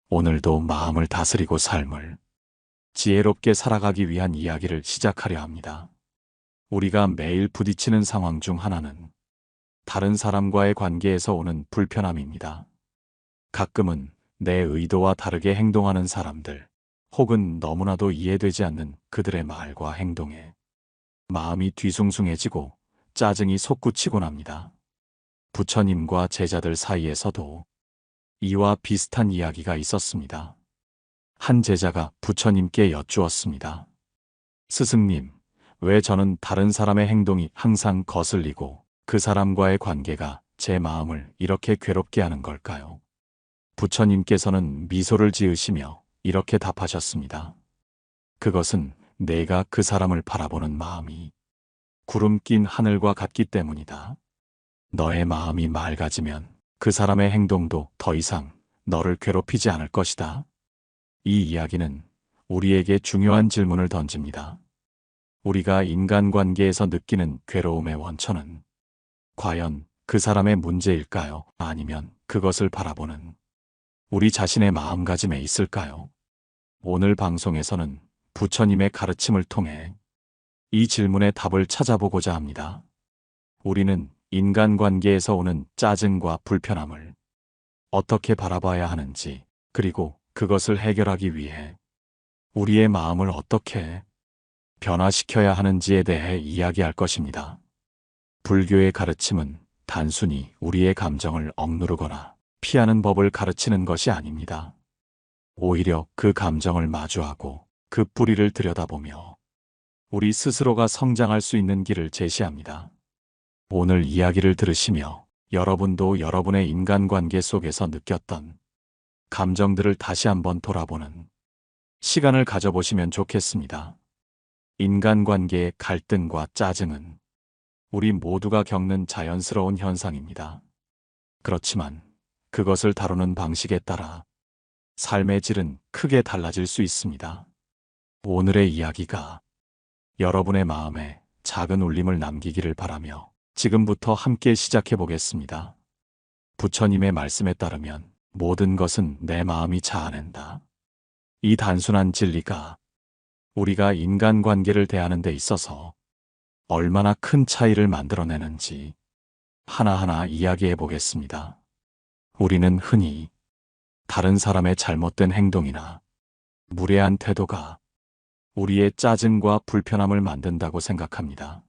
오늘도 마음을 다스리고 삶을 지혜롭게 살아가기 위한 이야기를 시작하려 합니다. 우리가 매일 부딪히는 상황 중 하나는 다른 사람과의 관계에서 오는 불편함입니다. 가끔은 내 의도와 다르게 행동하는 사람들, 혹은 너무나도 이해되지 않는 그들의 말과 행동에 마음이 뒤숭숭해지고 짜증이 솟구치곤 합니다. 부처님과 제자들 사이에서도 이와 비슷한 이야기가 있었습니다. 한 제자가 부처님께 여쭈었습니다. 스승님, 왜 저는 다른 사람의 행동이 항상 거슬리고 그 사람과의 관계가 제 마음을 이렇게 괴롭게 하는 걸까요? 부처님께서는 미소를 지으시며 이렇게 답하셨습니다. 그것은 내가 그 사람을 바라보는 마음이 구름 낀 하늘과 같기 때문이다. 너의 마음이 맑아지면 그 사람의 행동도 더 이상 너를 괴롭히지 않을 것이다. 이 이야기는 우리에게 중요한 질문을 던집니다. 우리가 인간관계에서 느끼는 괴로움의 원천은 과연 그 사람의 문제일까요? 아니면 그것을 바라보는 우리 자신의 마음가짐에 있을까요? 오늘 방송에서는 부처님의 가르침을 통해 이 질문의 답을 찾아보고자 합니다. 우리는 인간관계에서 오는 짜증과 불편함을 어떻게 바라봐야 하는지, 그리고 그것을 해결하기 위해 우리의 마음을 어떻게 변화시켜야 하는지에 대해 이야기할 것입니다. 불교의 가르침은 단순히 우리의 감정을 억누르거나 피하는 법을 가르치는 것이 아닙니다. 오히려 그 감정을 마주하고 그 뿌리를 들여다보며 우리 스스로가 성장할 수 있는 길을 제시합니다. 오늘 이야기를 들으시며 여러분도 여러분의 인간관계 속에서 느꼈던 감정들을 다시 한번 돌아보는 시간을 가져보시면 좋겠습니다. 인간관계의 갈등과 짜증은 우리 모두가 겪는 자연스러운 현상입니다. 그렇지만 그것을 다루는 방식에 따라 삶의 질은 크게 달라질 수 있습니다. 오늘의 이야기가 여러분의 마음에 작은 울림을 남기기를 바라며 지금부터 함께 시작해 보겠습니다. 부처님의 말씀에 따르면 모든 것은 내 마음이 자아낸다. 이 단순한 진리가 우리가 인간관계를 대하는 데 있어서 얼마나 큰 차이를 만들어내는지 하나하나 이야기해 보겠습니다. 우리는 흔히 다른 사람의 잘못된 행동이나 무례한 태도가 우리의 짜증과 불편함을 만든다고 생각합니다.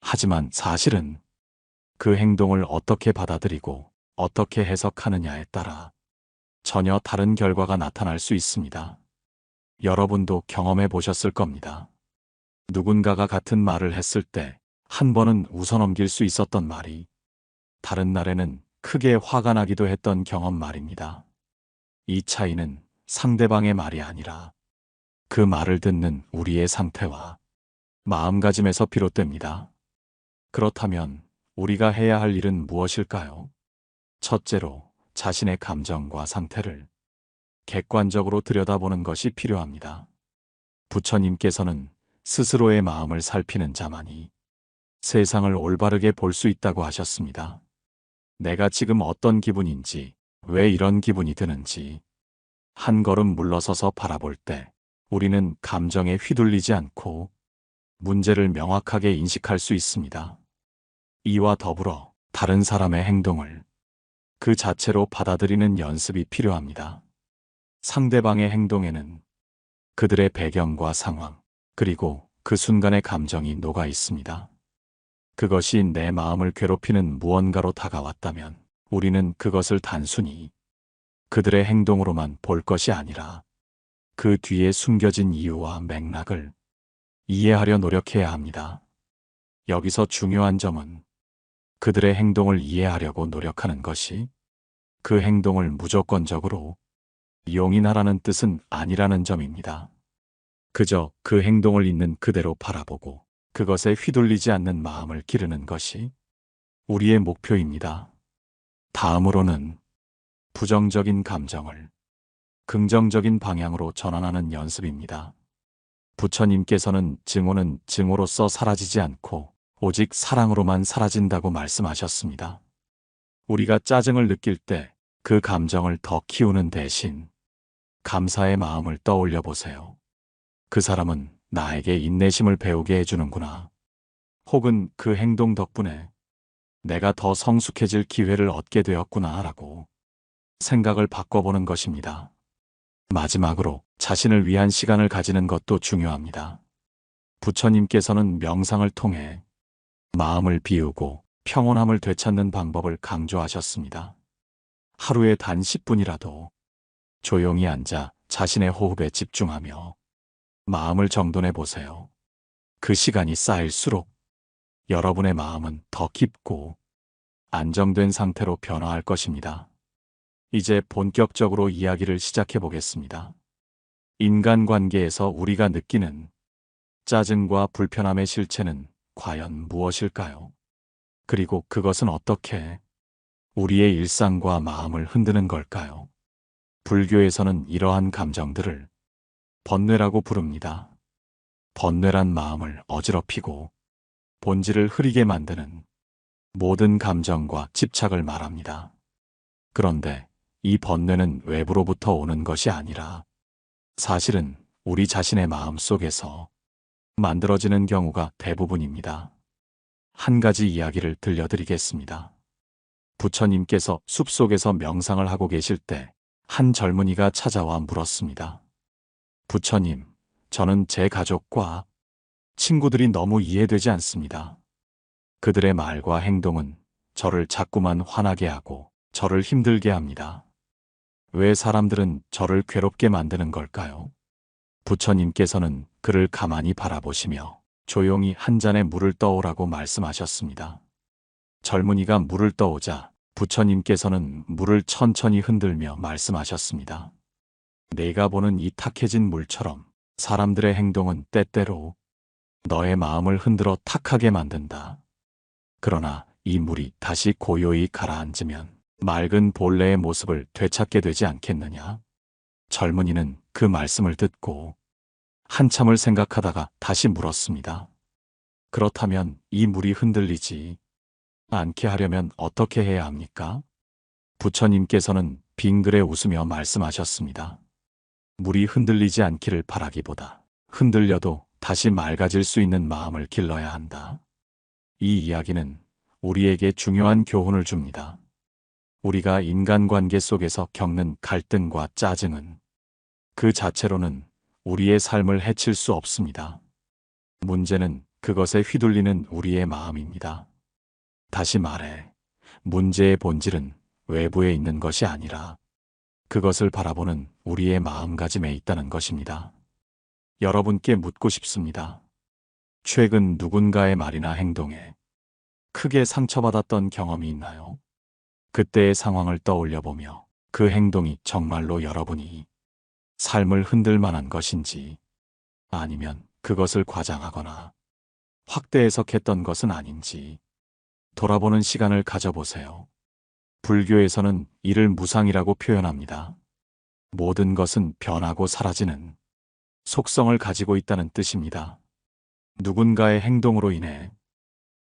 하지만 사실은 그 행동을 어떻게 받아들이고 어떻게 해석하느냐에 따라 전혀 다른 결과가 나타날 수 있습니다. 여러분도 경험해 보셨을 겁니다. 누군가가 같은 말을 했을 때 한 번은 웃어넘길 수 있었던 말이 다른 날에는 크게 화가 나기도 했던 경험 말입니다. 이 차이는 상대방의 말이 아니라 그 말을 듣는 우리의 상태와 마음가짐에서 비롯됩니다. 그렇다면 우리가 해야 할 일은 무엇일까요? 첫째로 자신의 감정과 상태를 객관적으로 들여다보는 것이 필요합니다. 부처님께서는 스스로의 마음을 살피는 자만이 세상을 올바르게 볼 수 있다고 하셨습니다. 내가 지금 어떤 기분인지, 왜 이런 기분이 드는지 한 걸음 물러서서 바라볼 때 우리는 감정에 휘둘리지 않고 문제를 명확하게 인식할 수 있습니다. 이와 더불어 다른 사람의 행동을 그 자체로 받아들이는 연습이 필요합니다. 상대방의 행동에는 그들의 배경과 상황, 그리고 그 순간의 감정이 녹아 있습니다. 그것이 내 마음을 괴롭히는 무언가로 다가왔다면 우리는 그것을 단순히 그들의 행동으로만 볼 것이 아니라 그 뒤에 숨겨진 이유와 맥락을 이해하려 노력해야 합니다. 여기서 중요한 점은 그들의 행동을 이해하려고 노력하는 것이 그 행동을 무조건적으로 용인하라는 뜻은 아니라는 점입니다. 그저 그 행동을 있는 그대로 바라보고 그것에 휘둘리지 않는 마음을 기르는 것이 우리의 목표입니다. 다음으로는 부정적인 감정을 긍정적인 방향으로 전환하는 연습입니다. 부처님께서는 증오는 증오로서 사라지지 않고 오직 사랑으로만 사라진다고 말씀하셨습니다. 우리가 짜증을 느낄 때 그 감정을 더 키우는 대신 감사의 마음을 떠올려 보세요. 그 사람은 나에게 인내심을 배우게 해주는구나. 혹은 그 행동 덕분에 내가 더 성숙해질 기회를 얻게 되었구나 라고 생각을 바꿔보는 것입니다. 마지막으로 자신을 위한 시간을 가지는 것도 중요합니다. 부처님께서는 명상을 통해 마음을 비우고 평온함을 되찾는 방법을 강조하셨습니다. 하루에 단 10분이라도 조용히 앉아 자신의 호흡에 집중하며 마음을 정돈해 보세요. 그 시간이 쌓일수록 여러분의 마음은 더 깊고 안정된 상태로 변화할 것입니다. 이제 본격적으로 이야기를 시작해 보겠습니다. 인간관계에서 우리가 느끼는 짜증과 불편함의 실체는 과연 무엇일까요? 그리고 그것은 어떻게 우리의 일상과 마음을 흔드는 걸까요? 불교에서는 이러한 감정들을 번뇌라고 부릅니다. 번뇌란 마음을 어지럽히고 본질을 흐리게 만드는 모든 감정과 집착을 말합니다. 그런데 이 번뇌는 외부로부터 오는 것이 아니라 사실은 우리 자신의 마음 속에서 만들어지는 경우가 대부분입니다. 한 가지 이야기를 들려드리겠습니다. 부처님께서 숲속에서 명상을 하고 계실 때 한 젊은이가 찾아와 물었습니다. 부처님, 저는 제 가족과 친구들이 너무 이해되지 않습니다. 그들의 말과 행동은 저를 자꾸만 화나게 하고 저를 힘들게 합니다. 왜 사람들은 저를 괴롭게 만드는 걸까요? 부처님께서는 그를 가만히 바라보시며 조용히 한 잔의 물을 떠오라고 말씀하셨습니다. 젊은이가 물을 떠오자 부처님께서는 물을 천천히 흔들며 말씀하셨습니다. 내가 보는 이 탁해진 물처럼 사람들의 행동은 때때로 너의 마음을 흔들어 탁하게 만든다. 그러나 이 물이 다시 고요히 가라앉으면 맑은 본래의 모습을 되찾게 되지 않겠느냐? 젊은이는 그 말씀을 듣고 한참을 생각하다가 다시 물었습니다. 그렇다면 이 물이 흔들리지 않게 하려면 어떻게 해야 합니까? 부처님께서는 빙그레 웃으며 말씀하셨습니다. 물이 흔들리지 않기를 바라기보다 흔들려도 다시 맑아질 수 있는 마음을 길러야 한다. 이 이야기는 우리에게 중요한 교훈을 줍니다. 우리가 인간관계 속에서 겪는 갈등과 짜증은 그 자체로는 우리의 삶을 해칠 수 없습니다. 문제는 그것에 휘둘리는 우리의 마음입니다. 다시 말해, 문제의 본질은 외부에 있는 것이 아니라 그것을 바라보는 우리의 마음가짐에 있다는 것입니다. 여러분께 묻고 싶습니다. 최근 누군가의 말이나 행동에 크게 상처받았던 경험이 있나요? 그때의 상황을 떠올려 보며 그 행동이 정말로 여러분이 삶을 흔들 만한 것인지 아니면 그것을 과장하거나 확대 해석했던 것은 아닌지 돌아보는 시간을 가져보세요. 불교에서는 이를 무상이라고 표현합니다. 모든 것은 변하고 사라지는 속성을 가지고 있다는 뜻입니다. 누군가의 행동으로 인해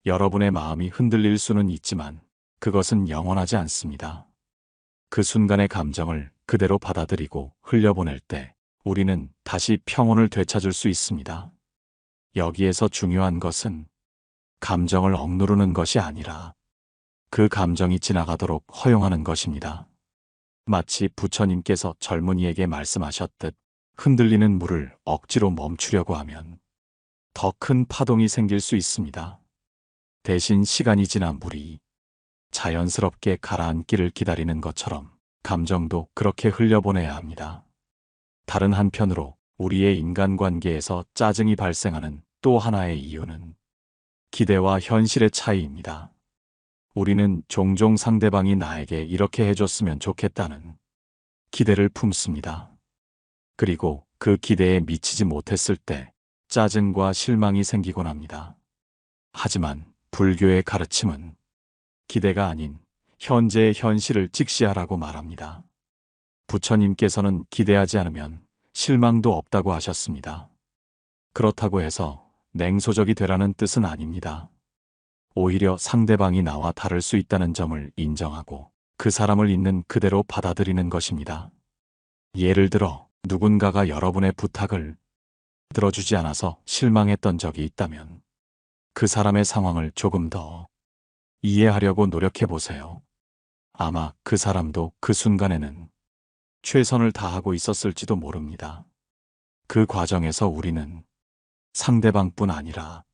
여러분의 마음이 흔들릴 수는 있지만 그것은 영원하지 않습니다. 그 순간의 감정을 그대로 받아들이고 흘려보낼 때 우리는 다시 평온을 되찾을 수 있습니다. 여기에서 중요한 것은 감정을 억누르는 것이 아니라 그 감정이 지나가도록 허용하는 것입니다. 마치 부처님께서 젊은이에게 말씀하셨듯 흔들리는 물을 억지로 멈추려고 하면 더 큰 파동이 생길 수 있습니다. 대신 시간이 지나 물이 자연스럽게 가라앉기를 기다리는 것처럼 감정도 그렇게 흘려보내야 합니다. 다른 한편으로 우리의 인간관계에서 짜증이 발생하는 또 하나의 이유는 기대와 현실의 차이입니다. 우리는 종종 상대방이 나에게 이렇게 해줬으면 좋겠다는 기대를 품습니다. 그리고 그 기대에 미치지 못했을 때 짜증과 실망이 생기곤 합니다. 하지만 불교의 가르침은 기대가 아닌 현재의 현실을 직시하라고 말합니다. 부처님께서는 기대하지 않으면 실망도 없다고 하셨습니다. 그렇다고 해서 냉소적이 되라는 뜻은 아닙니다. 오히려 상대방이 나와 다를 수 있다는 점을 인정하고 그 사람을 있는 그대로 받아들이는 것입니다. 예를 들어 누군가가 여러분의 부탁을 들어주지 않아서 실망했던 적이 있다면 그 사람의 상황을 조금 더 이해하려고 노력해 보세요. 아마 그 사람도 그 순간에는 최선을 다하고 있었을지도 모릅니다. 그 과정에서 우리는 상대방뿐 아니라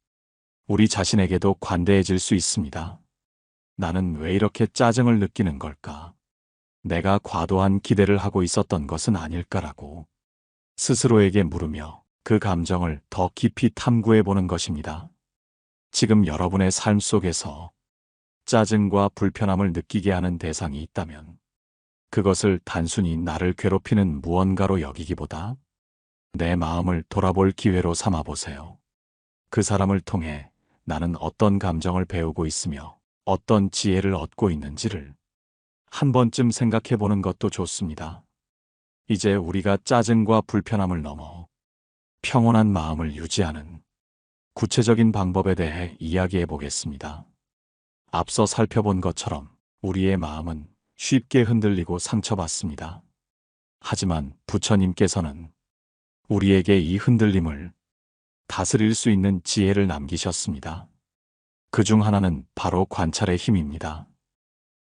우리 자신에게도 관대해질 수 있습니다. 나는 왜 이렇게 짜증을 느끼는 걸까? 내가 과도한 기대를 하고 있었던 것은 아닐까라고 스스로에게 물으며 그 감정을 더 깊이 탐구해 보는 것입니다. 지금 여러분의 삶 속에서 짜증과 불편함을 느끼게 하는 대상이 있다면 그것을 단순히 나를 괴롭히는 무언가로 여기기보다 내 마음을 돌아볼 기회로 삼아 보세요. 그 사람을 통해 나는 어떤 감정을 배우고 있으며 어떤 지혜를 얻고 있는지를 한 번쯤 생각해 보는 것도 좋습니다. 이제 우리가 짜증과 불편함을 넘어 평온한 마음을 유지하는 구체적인 방법에 대해 이야기해 보겠습니다. 앞서 살펴본 것처럼 우리의 마음은 쉽게 흔들리고 상처받습니다. 하지만 부처님께서는 우리에게 이 흔들림을 다스릴 수 있는 지혜를 남기셨습니다. 그중 하나는 바로 관찰의 힘입니다.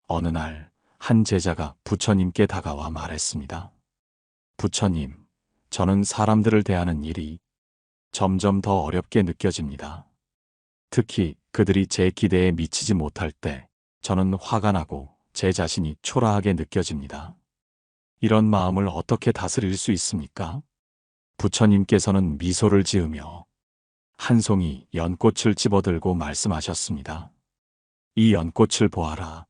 어느 날 한 제자가 부처님께 다가와 말했습니다. 부처님, 저는 사람들을 대하는 일이 점점 더 어렵게 느껴집니다. 특히 그들이 제 기대에 미치지 못할 때 저는 화가 나고 제 자신이 초라하게 느껴집니다. 이런 마음을 어떻게 다스릴 수 있습니까? 부처님께서는 미소를 지으며 한 송이 연꽃을 집어들고 말씀하셨습니다. 이 연꽃을 보아라.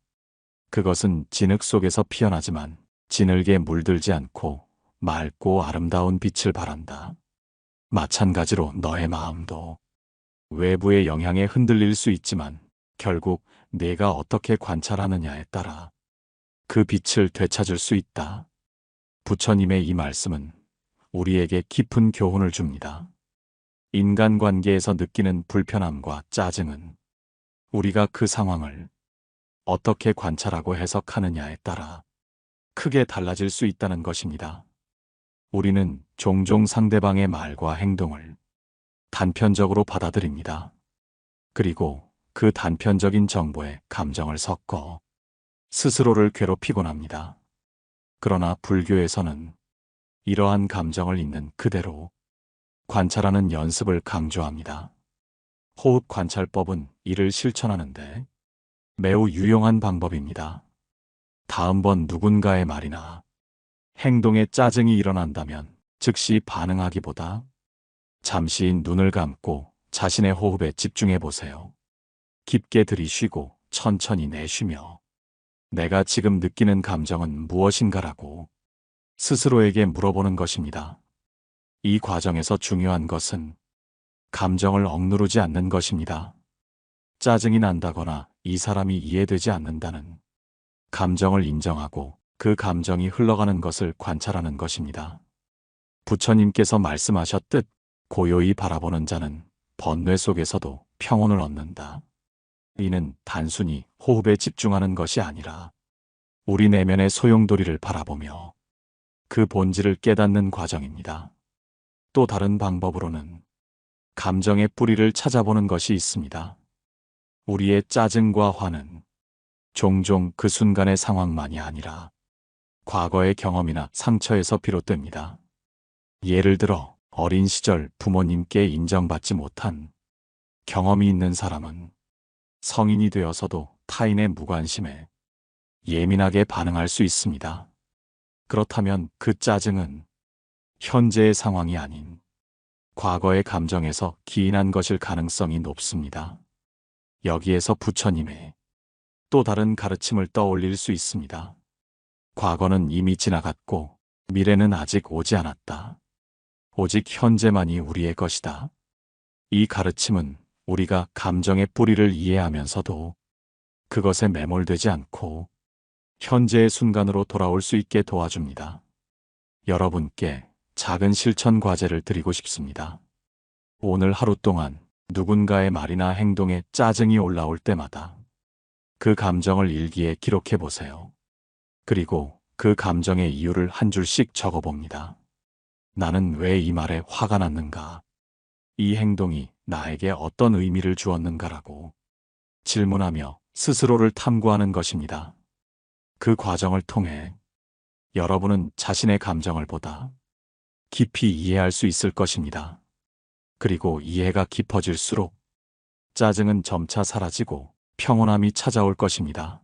그것은 진흙 속에서 피어나지만 진흙에 물들지 않고 맑고 아름다운 빛을 발한다. 마찬가지로 너의 마음도 외부의 영향에 흔들릴 수 있지만 결국 내가 어떻게 관찰하느냐에 따라 그 빛을 되찾을 수 있다. 부처님의 이 말씀은 우리에게 깊은 교훈을 줍니다. 인간관계에서 느끼는 불편함과 짜증은 우리가 그 상황을 어떻게 관찰하고 해석하느냐에 따라 크게 달라질 수 있다는 것입니다. 우리는 종종 상대방의 말과 행동을 단편적으로 받아들입니다. 그리고 그 단편적인 정보에 감정을 섞어 스스로를 괴롭히곤 합니다. 그러나 불교에서는 이러한 감정을 있는 그대로 관찰하는 연습을 강조합니다. 호흡 관찰법은 이를 실천하는데 매우 유용한 방법입니다. 다음번 누군가의 말이나 행동에 짜증이 일어난다면 즉시 반응하기보다 잠시 눈을 감고 자신의 호흡에 집중해 보세요. 깊게 들이쉬고 천천히 내쉬며 내가 지금 느끼는 감정은 무엇인가라고 스스로에게 물어보는 것입니다. 이 과정에서 중요한 것은 감정을 억누르지 않는 것입니다. 짜증이 난다거나 이 사람이 이해되지 않는다는 감정을 인정하고 그 감정이 흘러가는 것을 관찰하는 것입니다. 부처님께서 말씀하셨듯 고요히 바라보는 자는 번뇌 속에서도 평온을 얻는다. 이는 단순히 호흡에 집중하는 것이 아니라 우리 내면의 소용돌이를 바라보며 그 본질을 깨닫는 과정입니다. 또 다른 방법으로는 감정의 뿌리를 찾아보는 것이 있습니다. 우리의 짜증과 화는 종종 그 순간의 상황만이 아니라 과거의 경험이나 상처에서 비롯됩니다. 예를 들어 어린 시절 부모님께 인정받지 못한 경험이 있는 사람은 성인이 되어서도 타인의 무관심에 예민하게 반응할 수 있습니다. 그렇다면 그 짜증은 현재의 상황이 아닌 과거의 감정에서 기인한 것일 가능성이 높습니다. 여기에서 부처님의 또 다른 가르침을 떠올릴 수 있습니다. 과거는 이미 지나갔고 미래는 아직 오지 않았다. 오직 현재만이 우리의 것이다. 이 가르침은 우리가 감정의 뿌리를 이해하면서도 그것에 매몰되지 않고 현재의 순간으로 돌아올 수 있게 도와줍니다. 여러분께 작은 실천 과제를 드리고 싶습니다. 오늘 하루 동안 누군가의 말이나 행동에 짜증이 올라올 때마다 그 감정을 일기에 기록해 보세요. 그리고 그 감정의 이유를 한 줄씩 적어 봅니다. 나는 왜 이 말에 화가 났는가? 이 행동이 나에게 어떤 의미를 주었는가라고 질문하며 스스로를 탐구하는 것입니다. 그 과정을 통해 여러분은 자신의 감정을 보다 깊이 이해할 수 있을 것입니다. 그리고 이해가 깊어질수록 짜증은 점차 사라지고 평온함이 찾아올 것입니다.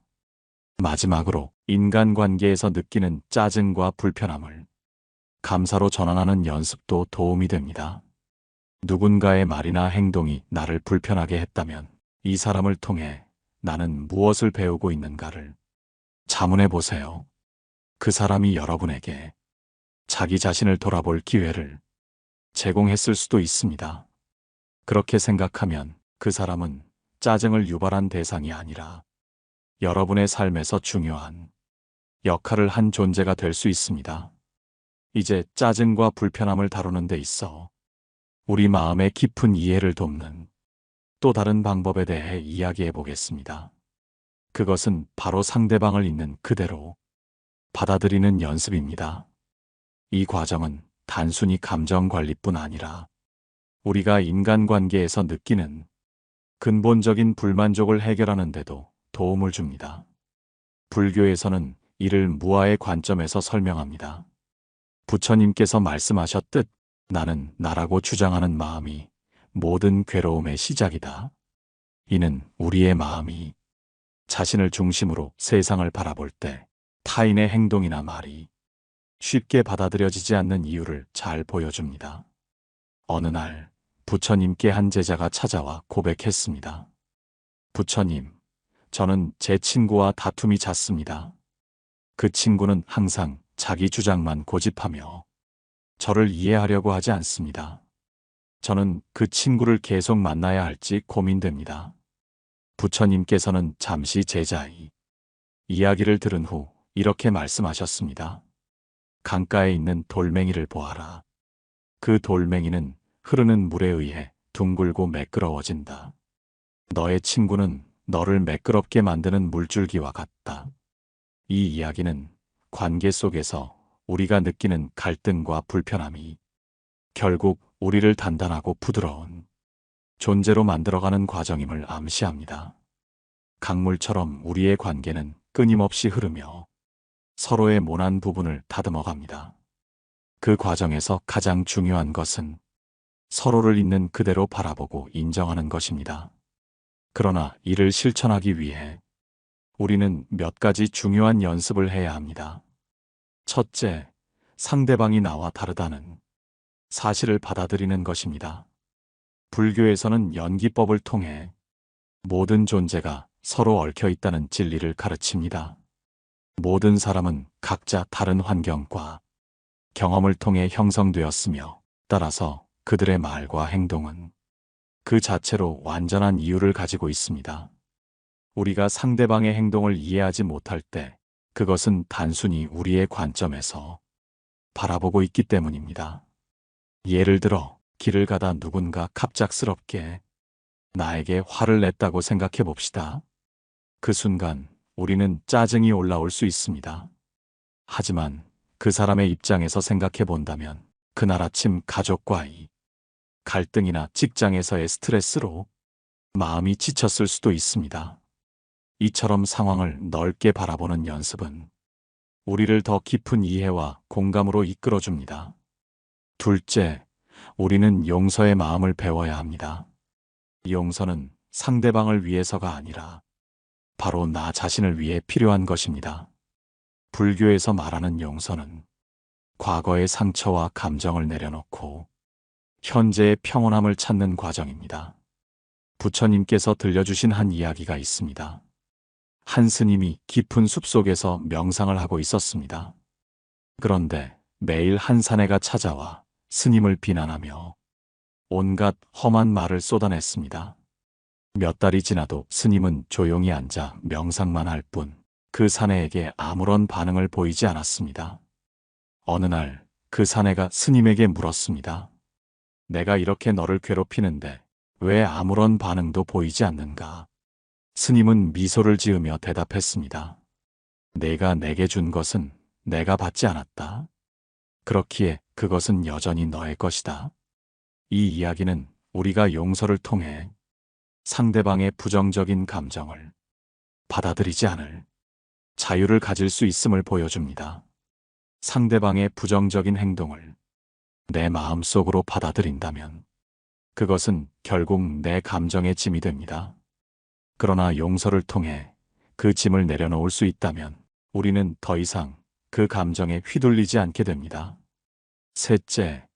마지막으로 인간관계에서 느끼는 짜증과 불편함을 감사로 전환하는 연습도 도움이 됩니다. 누군가의 말이나 행동이 나를 불편하게 했다면 이 사람을 통해 나는 무엇을 배우고 있는가를 자문해 보세요. 그 사람이 여러분에게 자기 자신을 돌아볼 기회를 제공했을 수도 있습니다. 그렇게 생각하면 그 사람은 짜증을 유발한 대상이 아니라 여러분의 삶에서 중요한 역할을 한 존재가 될 수 있습니다. 이제 짜증과 불편함을 다루는 데 있어 우리 마음의 깊은 이해를 돕는 또 다른 방법에 대해 이야기해 보겠습니다. 그것은 바로 상대방을 있는 그대로 받아들이는 연습입니다. 이 과정은 단순히 감정 관리뿐 아니라 우리가 인간관계에서 느끼는 근본적인 불만족을 해결하는 데도 도움을 줍니다. 불교에서는 이를 무아의 관점에서 설명합니다. 부처님께서 말씀하셨듯 나는 나라고 주장하는 마음이 모든 괴로움의 시작이다. 이는 우리의 마음이 자신을 중심으로 세상을 바라볼 때 타인의 행동이나 말이 쉽게 받아들여지지 않는 이유를 잘 보여줍니다. 어느 날 부처님께 한 제자가 찾아와 고백했습니다. 부처님, 저는 제 친구와 다툼이 잦습니다. 그 친구는 항상 자기 주장만 고집하며 저를 이해하려고 하지 않습니다. 저는 그 친구를 계속 만나야 할지 고민됩니다. 부처님께서는 잠시 제자의 이야기를 들은 후 이렇게 말씀하셨습니다. 강가에 있는 돌멩이를 보아라. 그 돌멩이는 흐르는 물에 의해 둥글고 매끄러워진다. 너의 친구는 너를 매끄럽게 만드는 물줄기와 같다. 이 이야기는 관계 속에서 우리가 느끼는 갈등과 불편함이 결국 우리를 단단하고 부드러운 존재로 만들어가는 과정임을 암시합니다. 강물처럼 우리의 관계는 끊임없이 흐르며 서로의 모난 부분을 다듬어갑니다. 그 과정에서 가장 중요한 것은 서로를 있는 그대로 바라보고 인정하는 것입니다. 그러나 이를 실천하기 위해 우리는 몇 가지 중요한 연습을 해야 합니다. 첫째, 상대방이 나와 다르다는 사실을 받아들이는 것입니다. 불교에서는 연기법을 통해 모든 존재가 서로 얽혀 있다는 진리를 가르칩니다. 모든 사람은 각자 다른 환경과 경험을 통해 형성되었으며 따라서 그들의 말과 행동은 그 자체로 완전한 이유를 가지고 있습니다. 우리가 상대방의 행동을 이해하지 못할 때 그것은 단순히 우리의 관점에서 바라보고 있기 때문입니다. 예를 들어 길을 가다 누군가 갑작스럽게 나에게 화를 냈다고 생각해 봅시다. 그 순간 우리는 짜증이 올라올 수 있습니다. 하지만 그 사람의 입장에서 생각해 본다면 그날 아침 가족과의 갈등이나 직장에서의 스트레스로 마음이 지쳤을 수도 있습니다. 이처럼 상황을 넓게 바라보는 연습은 우리를 더 깊은 이해와 공감으로 이끌어줍니다. 둘째, 우리는 용서의 마음을 배워야 합니다. 용서는 상대방을 위해서가 아니라 바로 나 자신을 위해 필요한 것입니다. 불교에서 말하는 용서는 과거의 상처와 감정을 내려놓고 현재의 평온함을 찾는 과정입니다. 부처님께서 들려주신 한 이야기가 있습니다. 한 스님이 깊은 숲속에서 명상을 하고 있었습니다. 그런데 매일 한 사내가 찾아와 스님을 비난하며 온갖 험한 말을 쏟아냈습니다. 몇 달이 지나도 스님은 조용히 앉아 명상만 할 뿐 그 사내에게 아무런 반응을 보이지 않았습니다. 어느 날 그 사내가 스님에게 물었습니다. 내가 이렇게 너를 괴롭히는데 왜 아무런 반응도 보이지 않는가? 스님은 미소를 지으며 대답했습니다. 내가 내게 준 것은 내가 받지 않았다. 그렇기에 그것은 여전히 너의 것이다. 이 이야기는 우리가 용서를 통해 상대방의 부정적인 감정을 받아들이지 않을 자유를 가질 수 있음을 보여줍니다. 상대방의 부정적인 행동을 내 마음속으로 받아들인다면 그것은 결국 내 감정의 짐이 됩니다. 그러나 용서를 통해 그 짐을 내려놓을 수 있다면 우리는 더 이상 그 감정에 휘둘리지 않게 됩니다. 셋째,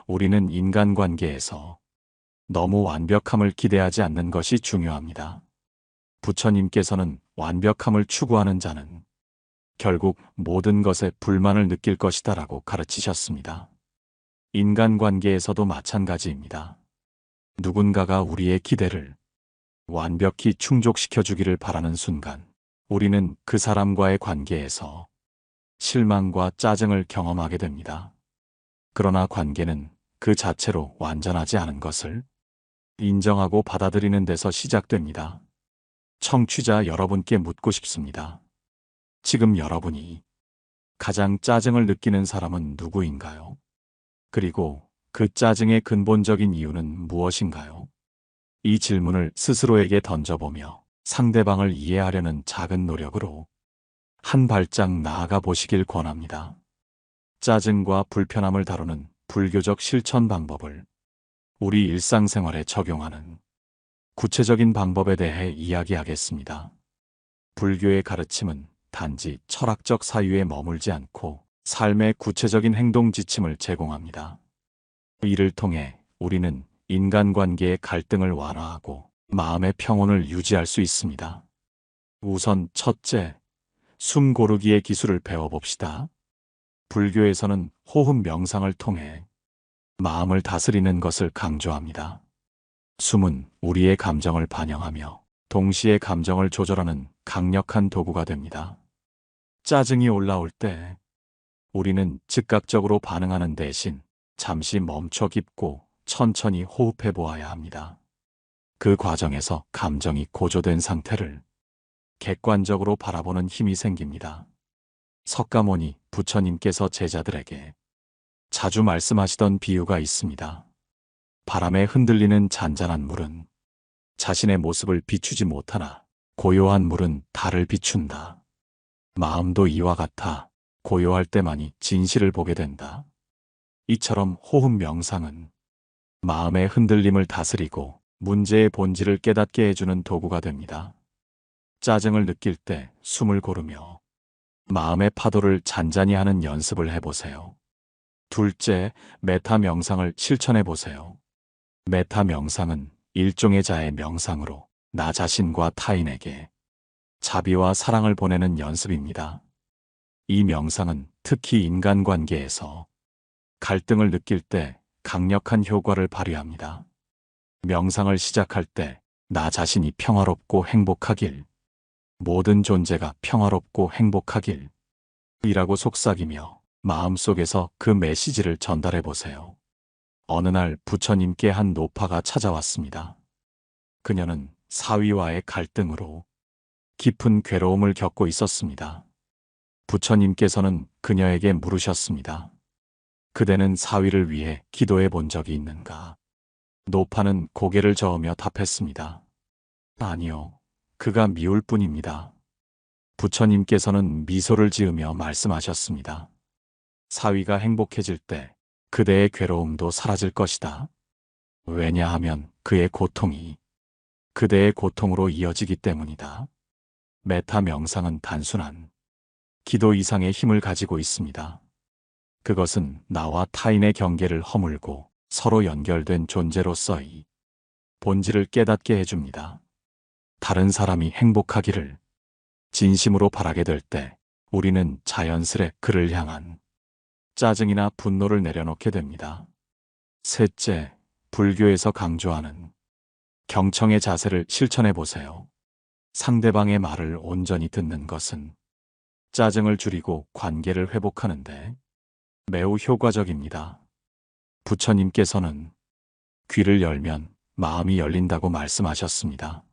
우리는 인간관계에서 너무 완벽함을 기대하지 않는 것이 중요합니다. 부처님께서는 완벽함을 추구하는 자는 결국 모든 것에 불만을 느낄 것이다라고 가르치셨습니다. 인간관계에서도 마찬가지입니다. 누군가가 우리의 기대를 완벽히 충족시켜 주기를 바라는 순간 우리는 그 사람과의 관계에서 실망과 짜증을 경험하게 됩니다. 그러나 관계는 그 자체로 완전하지 않은 것을 인정하고 받아들이는 데서 시작됩니다. 청취자 여러분께 묻고 싶습니다. 지금 여러분이 가장 짜증을 느끼는 사람은 누구인가요? 그리고 그 짜증의 근본적인 이유는 무엇인가요? 이 질문을 스스로에게 던져보며 상대방을 이해하려는 작은 노력으로 한 발짝 나아가 보시길 권합니다. 짜증과 불편함을 다루는 불교적 실천 방법을 우리 일상생활에 적용하는 구체적인 방법에 대해 이야기하겠습니다. 불교의 가르침은 단지 철학적 사유에 머물지 않고 삶의 구체적인 행동 지침을 제공합니다. 이를 통해 우리는 인간관계의 갈등을 완화하고 마음의 평온을 유지할 수 있습니다. 우선 첫째, 숨 고르기의 기술을 배워봅시다. 불교에서는 호흡 명상을 통해 마음을 다스리는 것을 강조합니다. 숨은 우리의 감정을 반영하며 동시에 감정을 조절하는 강력한 도구가 됩니다. 짜증이 올라올 때 우리는 즉각적으로 반응하는 대신 잠시 멈춰 깊고 천천히 호흡해 보아야 합니다. 그 과정에서 감정이 고조된 상태를 객관적으로 바라보는 힘이 생깁니다. 석가모니 부처님께서 제자들에게 자주 말씀하시던 비유가 있습니다. 바람에 흔들리는 잔잔한 물은 자신의 모습을 비추지 못하나 고요한 물은 달을 비춘다. 마음도 이와 같아 고요할 때만이 진실을 보게 된다. 이처럼 호흡 명상은 마음의 흔들림을 다스리고 문제의 본질을 깨닫게 해주는 도구가 됩니다. 짜증을 느낄 때 숨을 고르며 마음의 파도를 잔잔히 하는 연습을 해보세요. 둘째, 메타 명상을 실천해 보세요. 메타 명상은 일종의 자의 명상으로 나 자신과 타인에게 자비와 사랑을 보내는 연습입니다. 이 명상은 특히 인간관계에서 갈등을 느낄 때 강력한 효과를 발휘합니다. 명상을 시작할 때 나 자신이 평화롭고 행복하길, 모든 존재가 평화롭고 행복하길 이라고 속삭이며 마음속에서 그 메시지를 전달해 보세요. 어느 날 부처님께 한 노파가 찾아왔습니다. 그녀는 사위와의 갈등으로 깊은 괴로움을 겪고 있었습니다. 부처님께서는 그녀에게 물으셨습니다. 그대는 사위를 위해 기도해 본 적이 있는가? 노파는 고개를 저으며 답했습니다. 아니요, 그가 미울 뿐입니다. 부처님께서는 미소를 지으며 말씀하셨습니다. 사위가 행복해질 때 그대의 괴로움도 사라질 것이다. 왜냐하면 그의 고통이 그대의 고통으로 이어지기 때문이다. 메타 명상은 단순한 기도 이상의 힘을 가지고 있습니다. 그것은 나와 타인의 경계를 허물고 서로 연결된 존재로서의 본질을 깨닫게 해줍니다. 다른 사람이 행복하기를 진심으로 바라게 될 때 우리는 자연스레 그를 향한 짜증이나 분노를 내려놓게 됩니다. 셋째, 불교에서 강조하는 경청의 자세를 실천해 보세요. 상대방의 말을 온전히 듣는 것은 짜증을 줄이고 관계를 회복하는데 매우 효과적입니다. 부처님께서는 귀를 열면 마음이 열린다고 말씀하셨습니다.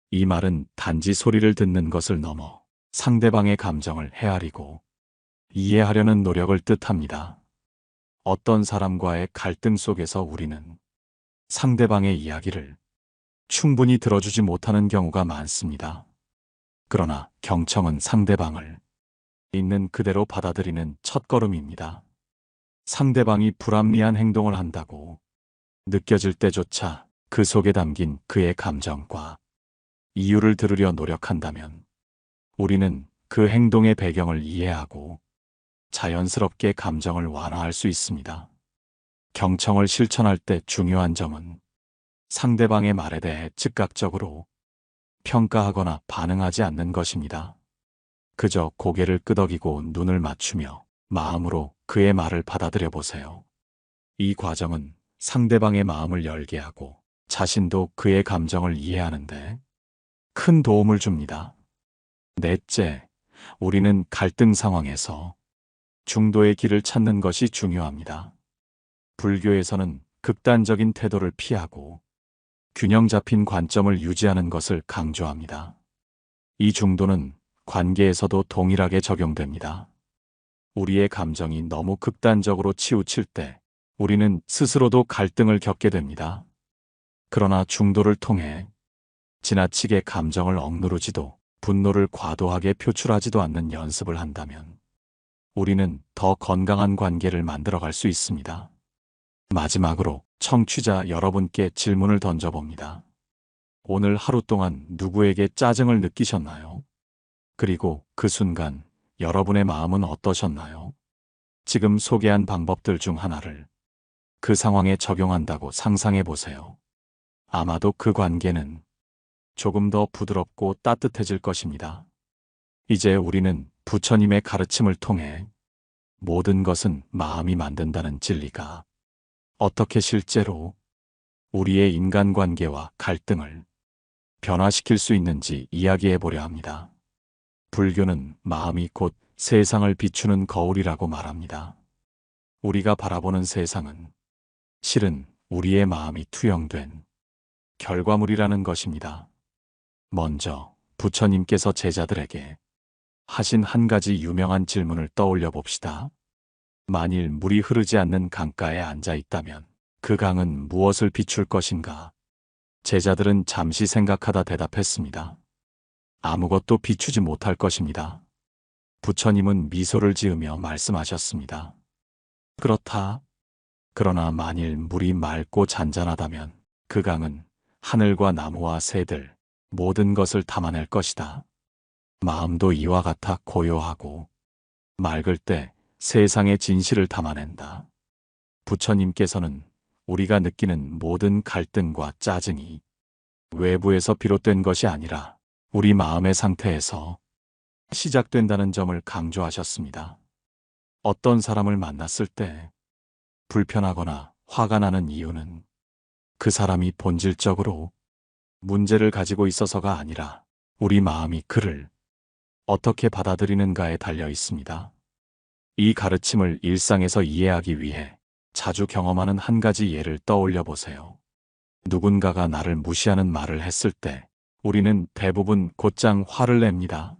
이 말은 단지 소리를 듣는 것을 넘어 상대방의 감정을 헤아리고 이해하려는 노력을 뜻합니다. 어떤 사람과의 갈등 속에서 우리는 상대방의 이야기를 충분히 들어주지 못하는 경우가 많습니다. 그러나 경청은 상대방을 있는 그대로 받아들이는 첫걸음입니다. 상대방이 불합리한 행동을 한다고 느껴질 때조차 그 속에 담긴 그의 감정과 이유를 들으려 노력한다면 우리는 그 행동의 배경을 이해하고 자연스럽게 감정을 완화할 수 있습니다. 경청을 실천할 때 중요한 점은 상대방의 말에 대해 즉각적으로 평가하거나 반응하지 않는 것입니다. 그저 고개를 끄덕이고 눈을 맞추며 마음으로 그의 말을 받아들여 보세요. 이 과정은 상대방의 마음을 열게 하고 자신도 그의 감정을 이해하는데 큰 도움을 줍니다. 넷째, 우리는 갈등 상황에서 중도의 길을 찾는 것이 중요합니다. 불교에서는 극단적인 태도를 피하고 균형 잡힌 관점을 유지하는 것을 강조합니다. 이 중도는 관계에서도 동일하게 적용됩니다. 우리의 감정이 너무 극단적으로 치우칠 때 우리는 스스로도 갈등을 겪게 됩니다. 그러나 중도를 통해 지나치게 감정을 억누르지도 분노를 과도하게 표출하지도 않는 연습을 한다면 우리는 더 건강한 관계를 만들어갈 수 있습니다. 마지막으로 청취자 여러분께 질문을 던져봅니다. 오늘 하루 동안 누구에게 짜증을 느끼셨나요? 그리고 그 순간 여러분의 마음은 어떠셨나요? 지금 소개한 방법들 중 하나를 그 상황에 적용한다고 상상해 보세요. 아마도 그 관계는 조금 더 부드럽고 따뜻해질 것입니다. 이제 우리는 부처님의 가르침을 통해 모든 것은 마음이 만든다는 진리가 어떻게 실제로 우리의 인간관계와 갈등을 변화시킬 수 있는지 이야기해 보려 합니다. 불교는 마음이 곧 세상을 비추는 거울이라고 말합니다. 우리가 바라보는 세상은 실은 우리의 마음이 투영된 결과물이라는 것입니다. 먼저 부처님께서 제자들에게 하신 한 가지 유명한 질문을 떠올려 봅시다. 만일 물이 흐르지 않는 강가에 앉아 있다면 그 강은 무엇을 비출 것인가? 제자들은 잠시 생각하다 대답했습니다. 아무것도 비추지 못할 것입니다. 부처님은 미소를 지으며 말씀하셨습니다. 그렇다. 그러나 만일 물이 맑고 잔잔하다면 그 강은 하늘과 나무와 새들, 모든 것을 담아낼 것이다. 마음도 이와 같아 고요하고 맑을 때 세상의 진실을 담아낸다. 부처님께서는 우리가 느끼는 모든 갈등과 짜증이 외부에서 비롯된 것이 아니라 우리 마음의 상태에서 시작된다는 점을 강조하셨습니다. 어떤 사람을 만났을 때 불편하거나 화가 나는 이유는 그 사람이 본질적으로 문제를 가지고 있어서가 아니라 우리 마음이 그를 어떻게 받아들이는가에 달려 있습니다. 이 가르침을 일상에서 이해하기 위해 자주 경험하는 한 가지 예를 떠올려 보세요. 누군가가 나를 무시하는 말을 했을 때 우리는 대부분 곧장 화를 냅니다.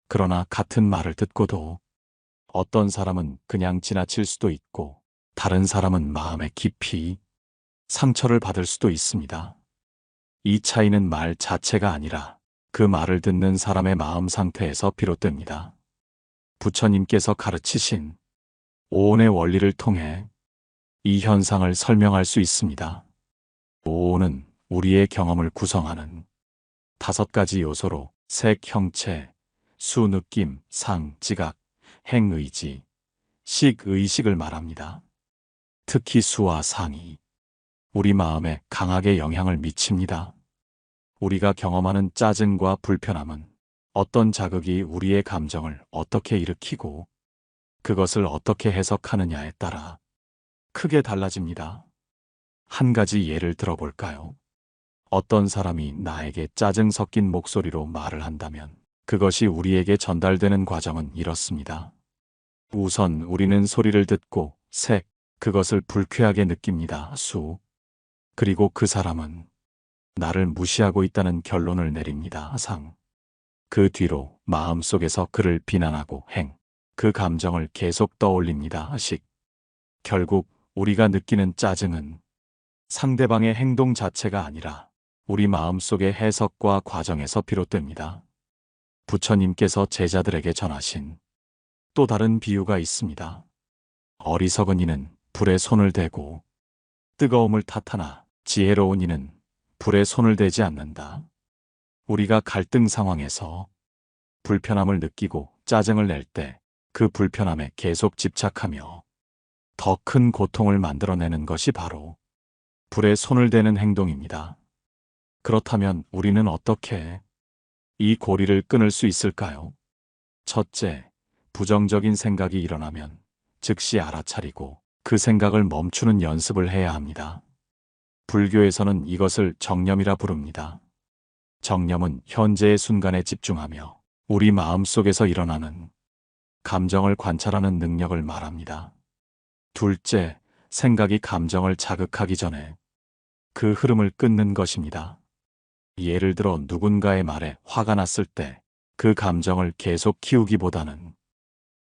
그러나 같은 말을 듣고도 어떤 사람은 그냥 지나칠 수도 있고 다른 사람은 마음에 깊이 상처를 받을 수도 있습니다. 이 차이는 말 자체가 아니라 그 말을 듣는 사람의 마음 상태에서 비롯됩니다. 부처님께서 가르치신 오온의 원리를 통해 이 현상을 설명할 수 있습니다. 오온은 우리의 경험을 구성하는 5가지 요소로 색, 형체, 수, 느낌, 상, 지각, 행, 의지, 식, 의식을 말합니다. 특히 수와 상이 우리 마음에 강하게 영향을 미칩니다. 우리가 경험하는 짜증과 불편함은 어떤 자극이 우리의 감정을 어떻게 일으키고 그것을 어떻게 해석하느냐에 따라 크게 달라집니다. 한 가지 예를 들어볼까요? 어떤 사람이 나에게 짜증 섞인 목소리로 말을 한다면 그것이 우리에게 전달되는 과정은 이렇습니다. 우선 우리는 소리를 듣고 색, 그것을 불쾌하게 느낍니다. 수, 그리고 그 사람은 나를 무시하고 있다는 결론을 내립니다. 상, 그 뒤로 마음속에서 그를 비난하고 행, 그 감정을 계속 떠올립니다. 식, 결국 우리가 느끼는 짜증은 상대방의 행동 자체가 아니라 우리 마음속의 해석과 과정에서 비롯됩니다. 부처님께서 제자들에게 전하신 또 다른 비유가 있습니다. 어리석은 이는 불에 손을 대고 뜨거움을 탓하나 지혜로운 이는 불에 손을 대지 않는다. 우리가 갈등 상황에서 불편함을 느끼고 짜증을 낼 때 그 불편함에 계속 집착하며 더 큰 고통을 만들어내는 것이 바로 불에 손을 대는 행동입니다. 그렇다면 우리는 어떻게 이 고리를 끊을 수 있을까요? 첫째, 부정적인 생각이 일어나면 즉시 알아차리고 그 생각을 멈추는 연습을 해야 합니다. 불교에서는 이것을 정념이라 부릅니다. 정념은 현재의 순간에 집중하며 우리 마음속에서 일어나는 감정을 관찰하는 능력을 말합니다. 둘째, 생각이 감정을 자극하기 전에 그 흐름을 끊는 것입니다. 예를 들어 누군가의 말에 화가 났을 때 그 감정을 계속 키우기보다는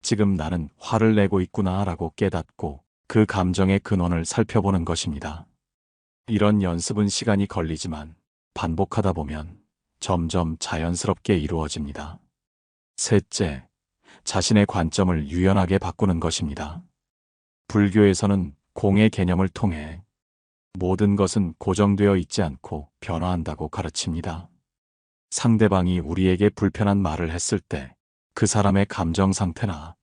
지금 나는 화를 내고 있구나 라고 깨닫고 그 감정의 근원을 살펴보는 것입니다. 이런 연습은 시간이 걸리지만 반복하다 보면 점점 자연스럽게 이루어집니다. 셋째, 자신의 관점을 유연하게 바꾸는 것입니다. 불교에서는 공의 개념을 통해 모든 것은 고정되어 있지 않고 변화한다고 가르칩니다. 상대방이 우리에게 불편한 말을 했을 때 그 사람의 감정 상태나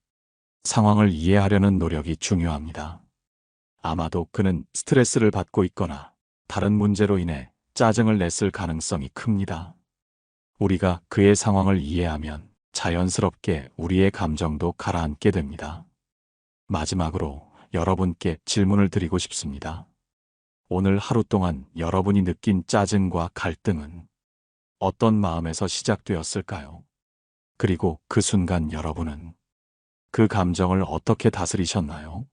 상황을 이해하려는 노력이 중요합니다. 아마도 그는 스트레스를 받고 있거나 다른 문제로 인해 짜증을 냈을 가능성이 큽니다. 우리가 그의 상황을 이해하면 자연스럽게 우리의 감정도 가라앉게 됩니다. 마지막으로 여러분께 질문을 드리고 싶습니다. 오늘 하루 동안 여러분이 느낀 짜증과 갈등은 어떤 마음에서 시작되었을까요? 그리고 그 순간 여러분은 그 감정을 어떻게 다스리셨나요?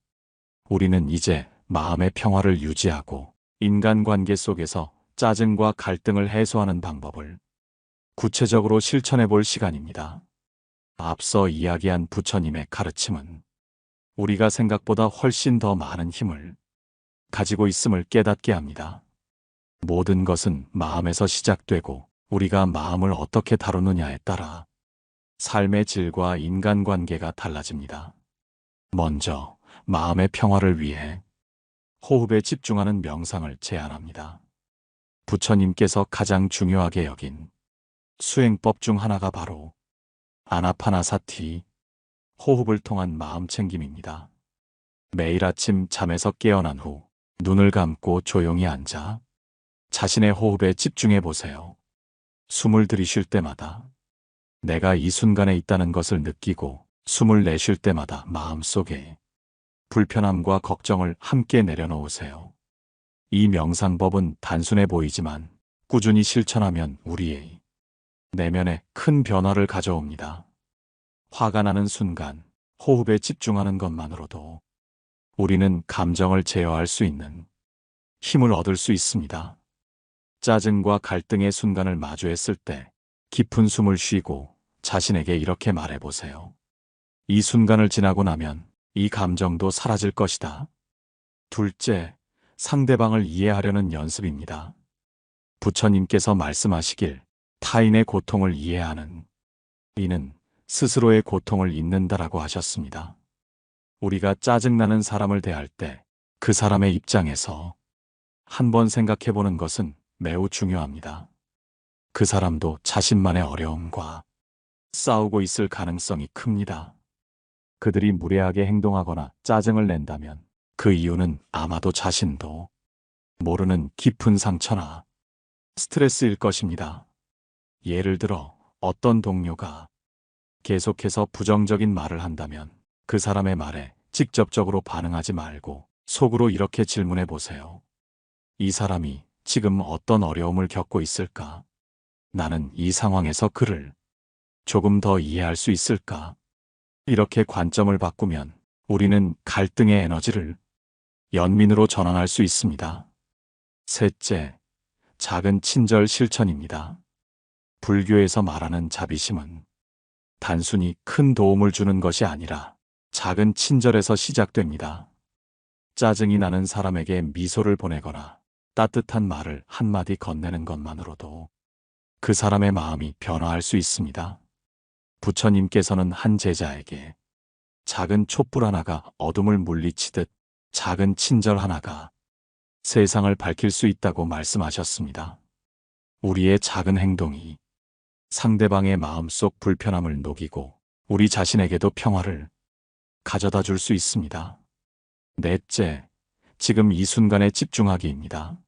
우리는 이제 마음의 평화를 유지하고 인간관계 속에서 짜증과 갈등을 해소하는 방법을 구체적으로 실천해 볼 시간입니다. 앞서 이야기한 부처님의 가르침은 우리가 생각보다 훨씬 더 많은 힘을 가지고 있음을 깨닫게 합니다. 모든 것은 마음에서 시작되고 우리가 마음을 어떻게 다루느냐에 따라 삶의 질과 인간관계가 달라집니다. 먼저 마음의 평화를 위해 호흡에 집중하는 명상을 제안합니다. 부처님께서 가장 중요하게 여긴 수행법 중 하나가 바로 아나파나사티, 호흡을 통한 마음 챙김입니다. 매일 아침 잠에서 깨어난 후 눈을 감고 조용히 앉아 자신의 호흡에 집중해 보세요. 숨을 들이쉴 때마다 내가 이 순간에 있다는 것을 느끼고 숨을 내쉴 때마다 마음속에 불편함과 걱정을 함께 내려놓으세요. 이 명상법은 단순해 보이지만 꾸준히 실천하면 우리의 내면에 큰 변화를 가져옵니다. 화가 나는 순간 호흡에 집중하는 것만으로도 우리는 감정을 제어할 수 있는 힘을 얻을 수 있습니다. 짜증과 갈등의 순간을 마주했을 때 깊은 숨을 쉬고 자신에게 이렇게 말해보세요. 이 순간을 지나고 나면 이 감정도 사라질 것이다. 둘째, 상대방을 이해하려는 연습입니다. 부처님께서 말씀하시길 타인의 고통을 이해하는 이는 스스로의 고통을 잊는다라고 하셨습니다. 우리가 짜증나는 사람을 대할 때 그 사람의 입장에서 한번 생각해 보는 것은 매우 중요합니다. 그 사람도 자신만의 어려움과 싸우고 있을 가능성이 큽니다. 그들이 무례하게 행동하거나 짜증을 낸다면 그 이유는 아마도 자신도 모르는 깊은 상처나 스트레스일 것입니다. 예를 들어 어떤 동료가 계속해서 부정적인 말을 한다면 그 사람의 말에 직접적으로 반응하지 말고 속으로 이렇게 질문해 보세요. 이 사람이 지금 어떤 어려움을 겪고 있을까? 나는 이 상황에서 그를 조금 더 이해할 수 있을까? 이렇게 관점을 바꾸면 우리는 갈등의 에너지를 연민으로 전환할 수 있습니다. 셋째, 작은 친절 실천입니다. 불교에서 말하는 자비심은 단순히 큰 도움을 주는 것이 아니라 작은 친절에서 시작됩니다. 짜증이 나는 사람에게 미소를 보내거나 따뜻한 말을 한마디 건네는 것만으로도 그 사람의 마음이 변화할 수 있습니다. 부처님께서는 한 제자에게 작은 촛불 하나가 어둠을 물리치듯 작은 친절 하나가 세상을 밝힐 수 있다고 말씀하셨습니다. 우리의 작은 행동이 상대방의 마음속 불편함을 녹이고 우리 자신에게도 평화를 가져다 줄 수 있습니다. 넷째, 지금 이 순간에 집중하기입니다.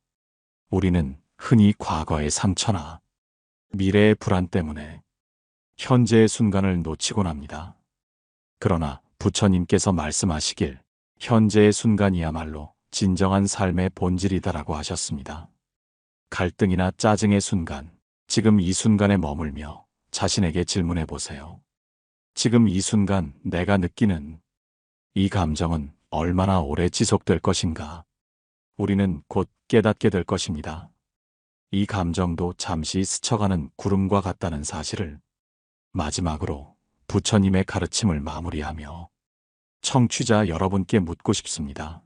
우리는 흔히 과거의 상처나 미래의 불안 때문에 현재의 순간을 놓치곤 합니다. 그러나 부처님께서 말씀하시길 현재의 순간이야말로 진정한 삶의 본질이다라고 하셨습니다. 갈등이나 짜증의 순간, 지금 이 순간에 머물며 자신에게 질문해 보세요. 지금 이 순간 내가 느끼는 이 감정은 얼마나 오래 지속될 것인가? 우리는 곧 깨닫게 될 것입니다. 이 감정도 잠시 스쳐가는 구름과 같다는 사실을. 마지막으로 부처님의 가르침을 마무리하며 청취자 여러분께 묻고 싶습니다.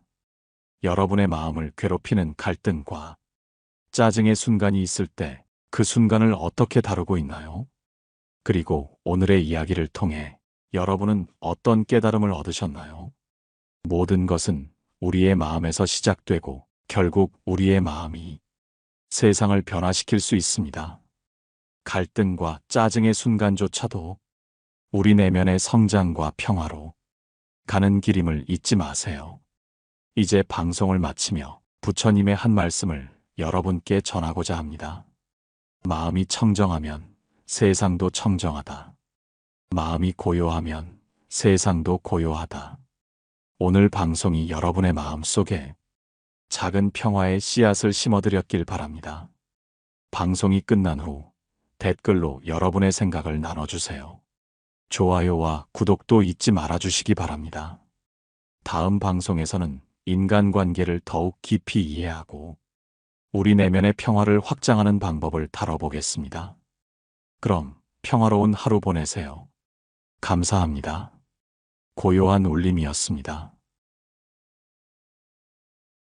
여러분의 마음을 괴롭히는 갈등과 짜증의 순간이 있을 때 그 순간을 어떻게 다루고 있나요? 그리고 오늘의 이야기를 통해 여러분은 어떤 깨달음을 얻으셨나요? 모든 것은 우리의 마음에서 시작되고 결국 우리의 마음이 세상을 변화시킬 수 있습니다. 갈등과 짜증의 순간조차도 우리 내면의 성장과 평화로 가는 길임을 잊지 마세요. 이제 방송을 마치며 부처님의 한 말씀을 여러분께 전하고자 합니다. 마음이 청정하면 세상도 청정하다. 마음이 고요하면 세상도 고요하다. 오늘 방송이 여러분의 마음 속에 작은 평화의 씨앗을 심어드렸길 바랍니다. 방송이 끝난 후 댓글로 여러분의 생각을 나눠주세요. 좋아요와 구독도 잊지 말아주시기 바랍니다. 다음 방송에서는 인간관계를 더욱 깊이 이해하고 우리 내면의 평화를 확장하는 방법을 다뤄보겠습니다. 그럼 평화로운 하루 보내세요. 감사합니다. 고요한 울림이었습니다.